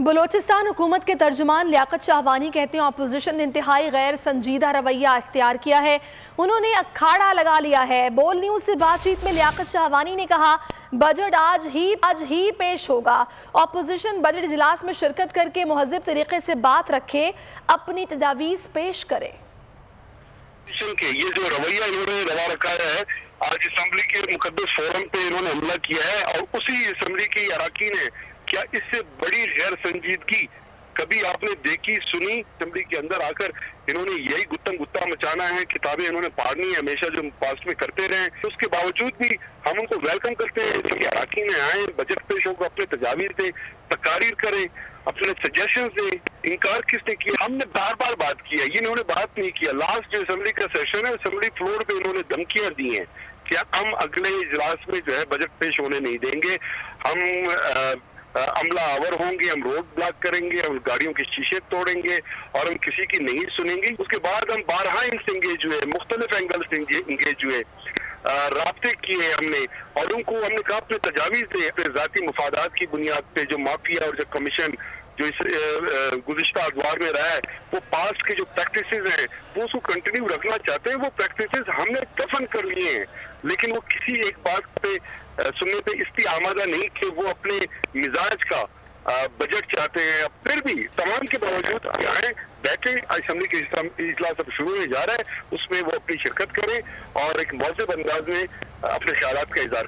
बलोचिस्तान हुकूमत के तर्जुमान लियाकत शाहवानी कहते हैं अपोजिशन ने इंतहाई गैर संजीदा रवैया इख्तियार किया है। उन्होंने अखाड़ा लगा लिया है। बोल न्यूज़ से बातचीत में लियाकत शाहवानी ने कहा बजट आज ही पेश होगा। अपोजिशन बजट इजलास में शिरकत करके मुहज़्ज़ब तरीके से बात रखे, अपनी तजावीज़ पेश करे। ये जो रवैया इन्होंने रवा रखा है, आज असम्बली के मुकद्दस फोरम पे इन्होंने हमला किया है और उसी असम्बली की अरकान ने क्या इससे बड़ी गैर संजीदगी कभी आपने देखी सुनी? असेंबली के अंदर आकर इन्होंने यही गुत्तम गुत्ता मचाना है, किताबें इन्होंने पढ़नी है हमेशा जो पास्ट में करते रहे। उसके बावजूद भी हम उनको वेलकम करते हैं। इसलिए अरकान में आए, बजट पेश होगा, अपने तजावीज़ दें, तकारीर करें, अपने सजेशन दें। इनकार किसने किया? हमने बार बार बात की है, ये इन्होंने बात नहीं किया। लास्ट जो असेंबली का सेशन है, असेंबली फ्लोर पे इन्होंने धमकियां दी हैं कि हम अगले इजलास में जो है बजट पेश होने नहीं देंगे, हम अमला आवर होंगे, हम रोड ब्लॉक करेंगे, हम गाड़ियों के शीशे तोड़ेंगे और हम किसी की नहीं सुनेंगे। उसके बाद हम बारहा इनसे इंगेज हुए, मुख्तलिफ एंगल से इंगेज हुए, राब्ते किए हमने और उनको हमने कहा अपने तजावीज़ दे, अपने ज़ाती मुफादात की बुनियाद पे जो माफिया और जो कमीशन जो इस गुज़िश्ता अदवार में रहा है, वो पास्ट की जो प्रैक्टिसेस हैं वो उसको कंटिन्यू रखना चाहते हैं। वो प्रैक्टिसेस हमने दफन कर लिए हैं, लेकिन वो किसी एक बात पे सुनने पे इस्ती आमादा नहीं कि वो अपने मिजाज का बजट चाहते हैं। फिर भी तमाम के बावजूद आए बैठे, असेंबली के इजलास अब शुरू होने जा रहा है, उसमें वो अपनी शिरकत करें और एक मौजूद अंदाज में अपने ख्यालात का इज़हार